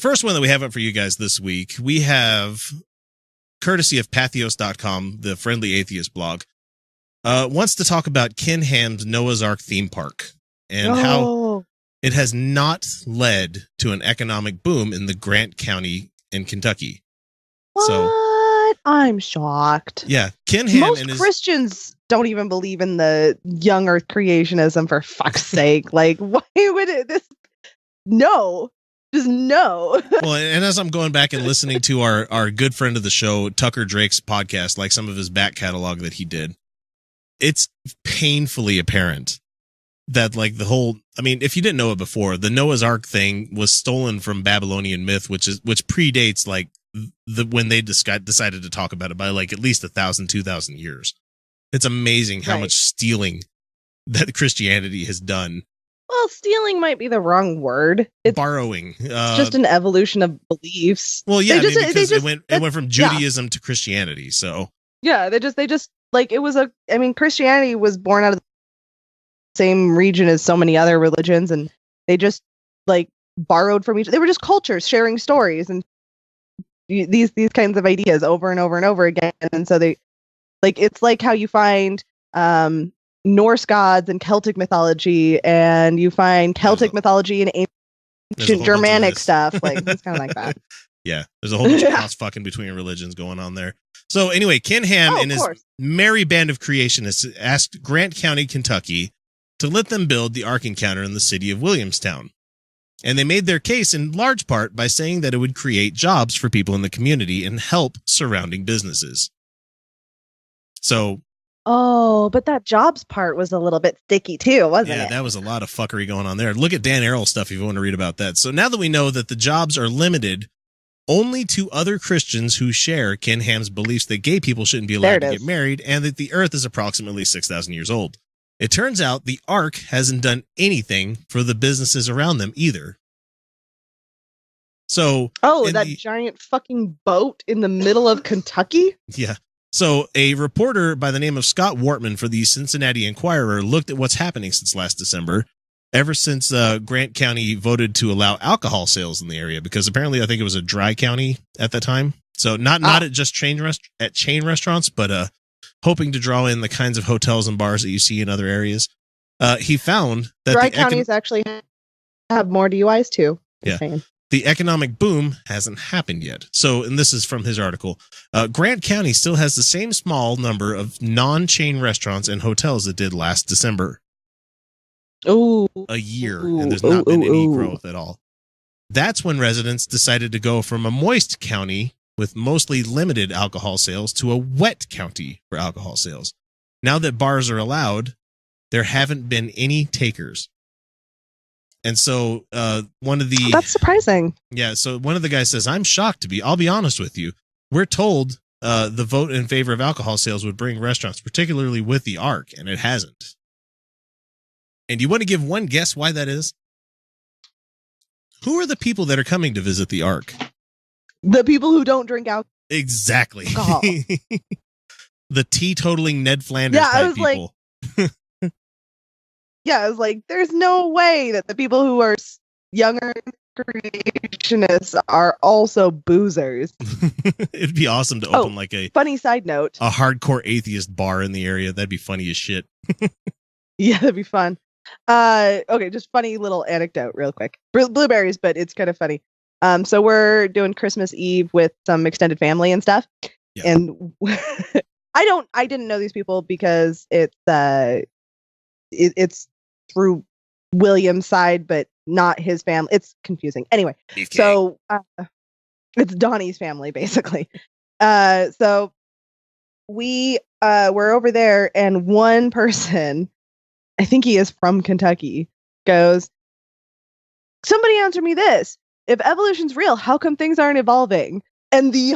first one that we have up for you guys this week, we have, courtesy of Pathos.com, the friendly atheist blog, wants to talk about Ken Ham's Noah's Ark theme park and how it has not led to an economic boom in the Grant County in Kentucky. What? So, I'm shocked. Yeah, Ken Ham most and Christians don't even believe in the young Earth creationism. For fuck's sake, like why would it? This no. Just no. Well, and as I'm going back and listening to our good friend of the show, Tucker Drake's podcast, like some of his back catalog that he did, it's painfully apparent that like the whole, I mean, if you didn't know it before, the Noah's Ark thing was stolen from Babylonian myth, which predates like when they decided to talk about it by like at least 1,000, 2,000 years. It's amazing how much stealing that Christianity has done. Well, stealing might be the wrong word. It's borrowing. It's just an evolution of beliefs. Well, yeah, because it went from Judaism to Christianity. So yeah, they just like it was Christianity was born out of the same region as so many other religions, and they just like borrowed from each. They were just cultures sharing stories and these kinds of ideas over and over and over again. And so they like it's like how you find Norse gods and Celtic mythology, and you find Celtic mythology and ancient Germanic stuff. Like it's kind of like that. Yeah, there's a whole bunch of cross fucking between religions going on there. So anyway, Ken Ham and his merry band of creationists asked Grant County, Kentucky, to let them build the Ark Encounter in the city of Williamstown. And they made their case in large part by saying that it would create jobs for people in the community and help surrounding businesses. So. Oh, but that jobs part was a little bit sticky too, wasn't it? Yeah, that was a lot of fuckery going on there. Look at Dan Arrell stuff if you want to read about that. So now that we know that the jobs are limited only to other Christians who share Ken Ham's beliefs that gay people shouldn't be allowed to get married and that the earth is approximately 6,000 years old. It turns out the Ark hasn't done anything for the businesses around them either. So, that giant fucking boat in the middle of Kentucky? Yeah. So a reporter by the name of Scott Wortman for the Cincinnati Enquirer looked at what's happening since last December, ever since Grant County voted to allow alcohol sales in the area, because apparently I think it was a dry county at the time. So not at just chain restaurants, but hoping to draw in the kinds of hotels and bars that you see in other areas. He found that dry counties actually have more DUIs too. Yeah. The economic boom hasn't happened yet. So, and this is from his article, Grant County still has the same small number of non-chain restaurants and hotels it did last December. Oh, a year, and there's not been any growth at all. That's when residents decided to go from a moist county with mostly limited alcohol sales to a wet county for alcohol sales. Now that bars are allowed, there haven't been any takers. And so that's surprising. Yeah. So one of the guys says, I'm shocked I'll be honest with you. We're told the vote in favor of alcohol sales would bring restaurants, particularly with the Ark, and it hasn't. And you want to give one guess why that is? Who are the people that are coming to visit the Ark? The people who don't drink alcohol. Exactly. The teetotaling Ned Flanders type people. Yeah, I was like, there's no way that the people who are younger creationists are also boozers. It'd be awesome to open like a funny side note, a hardcore atheist bar in the area. That'd be funny as shit. Yeah, that'd be fun. Okay, just funny little anecdote real quick. Blueberries, but it's kind of funny. So we're doing Christmas Eve with some extended family and stuff. Yeah. And I didn't know these people because it's through William's side, but not his family. It's confusing. Anyway, so it's Donnie's family, basically. So we were over there, and one person, I think he is from Kentucky, goes, somebody answer me this. If evolution's real, how come things aren't evolving? And the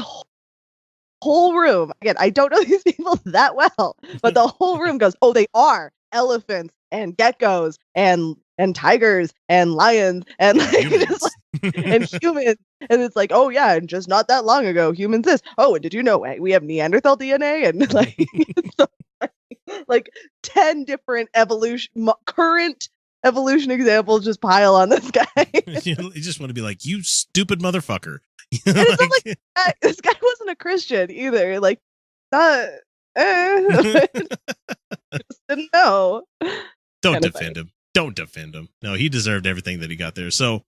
whole room, again, I don't know these people that well, but the whole room goes, oh, they are. Elephants and geckos and tigers and lions and humans. And humans. And it's like, oh yeah, and just not that long ago, humans this. Oh, and did you know we have Neanderthal DNA? And like 10 different current evolution examples just pile on this guy. You just want to be like, you stupid motherfucker. And it's not like this guy wasn't a Christian either. Like, just didn't know. Don't defend him. Don't defend him. No, he deserved everything that he got there. So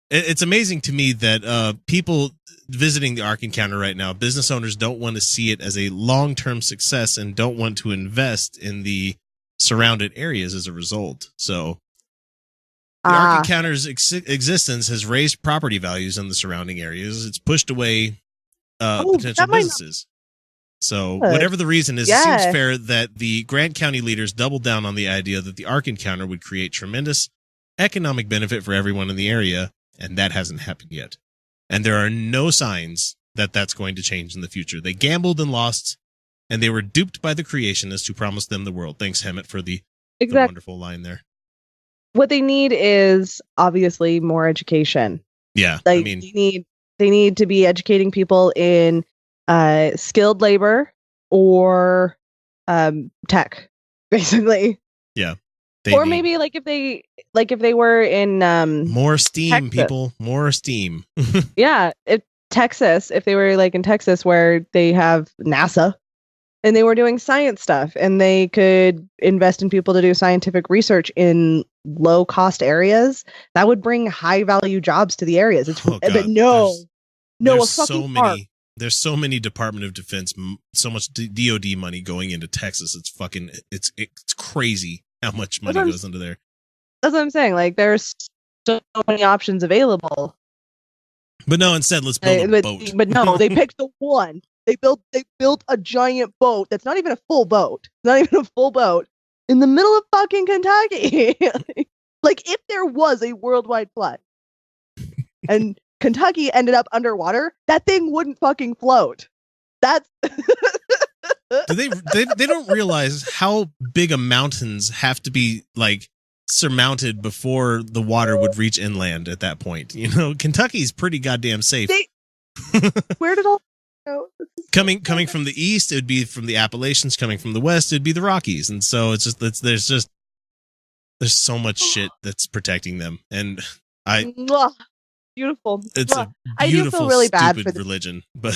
it's amazing to me that people visiting the Ark Encounter right now, business owners don't want to see it as a long-term success and don't want to invest in the surrounded areas as a result. So the Ark Encounter's existence has raised property values in the surrounding areas. It's pushed away potential businesses. So whatever the reason is, it seems fair that the Grant County leaders doubled down on the idea that the Ark Encounter would create tremendous economic benefit for everyone in the area, and that hasn't happened yet. And there are no signs that that's going to change in the future. They gambled and lost, and they were duped by the creationists who promised them the world. Thanks, Hemet, for the wonderful line there. What they need is obviously more education. Yeah, like, I mean, they need to be educating people in skilled labor or tech, basically. Yeah. Or maybe like if they were in more STEAM, Texas. People, more STEAM. Yeah, Texas, if they were like in Texas where they have NASA and they were doing science stuff and they could invest in people to do scientific research in low cost areas, that would bring high value jobs to the areas. But there's so many Department of Defense, so much DOD money going into Texas. It's crazy how much money goes into there. That's what I'm saying. Like, there's so many options available. But no, instead, let's build a boat. But no, they picked the one. They built a giant boat that's not even a full boat. Not even a full boat in the middle of fucking Kentucky. Like, if there was a worldwide flood and Kentucky ended up underwater, that thing wouldn't fucking float. That's they don't realize how big a mountains have to be like surmounted before the water would reach inland at that point. You know, Kentucky's pretty goddamn safe. Where did all go? Coming from the east, it would be from the Appalachians. Coming from the west, it'd be the Rockies. And so there's so much shit that's protecting them. And beautiful. It's a beautiful, I do feel really bad for religion, but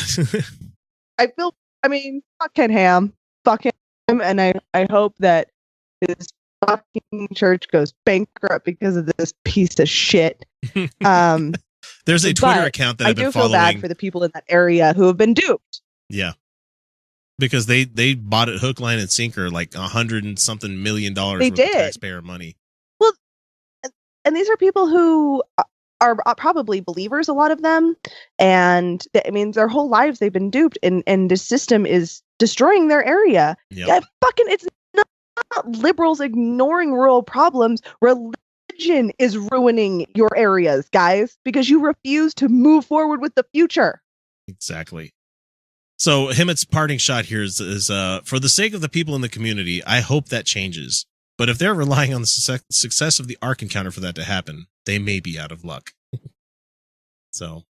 fuck Ham, and I hope that his fucking church goes bankrupt because of this piece of shit. There's a Twitter account that I've been following. I do feel bad for the people in that area who have been duped. Yeah, because they bought it hook, line, and sinker, like $100 and something million worth of taxpayer money. Well, and these are people who are probably believers, a lot of them, and I mean, their whole lives they've been duped, and the system is destroying their area. Yep. It's not liberals ignoring rural problems. Religion is ruining your areas, guys, because you refuse to move forward with the future. Exactly. So Hemet's parting shot here is for the sake of the people in the community, I hope that changes. But if they're relying on the success of the Ark Encounter for that to happen, they may be out of luck. So,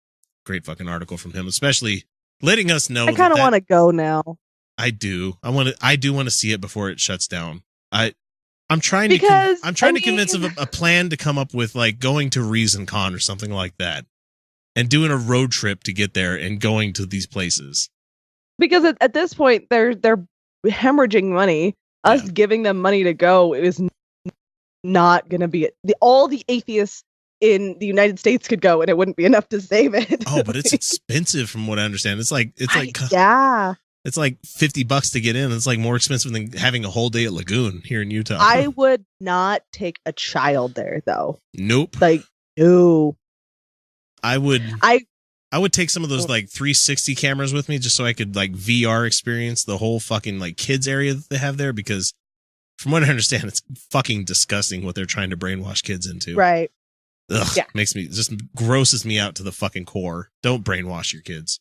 great fucking article from him, especially letting us know. I kind of want to go now. I do. I do want to see it before it shuts down. I'm trying to convince of a plan to come up with, like, going to Reason Con or something like that, and doing a road trip to get there and going to these places. Because at this point they're hemorrhaging money. Us giving them money to go is not going to be it. All the atheists in the United States could go, and it wouldn't be enough to save it. Oh, but it's expensive from what I understand. It's like it's like $50 to get in. It's like more expensive than having a whole day at Lagoon here in Utah. I would not take a child there, though. Nope. Like, no. I would take some of those like 360 cameras with me just so I could like VR experience the whole fucking like kids area that they have there, because from what I understand, it's fucking disgusting what they're trying to brainwash kids into. Right. Ugh, just grosses me out to the fucking core. Don't brainwash your kids.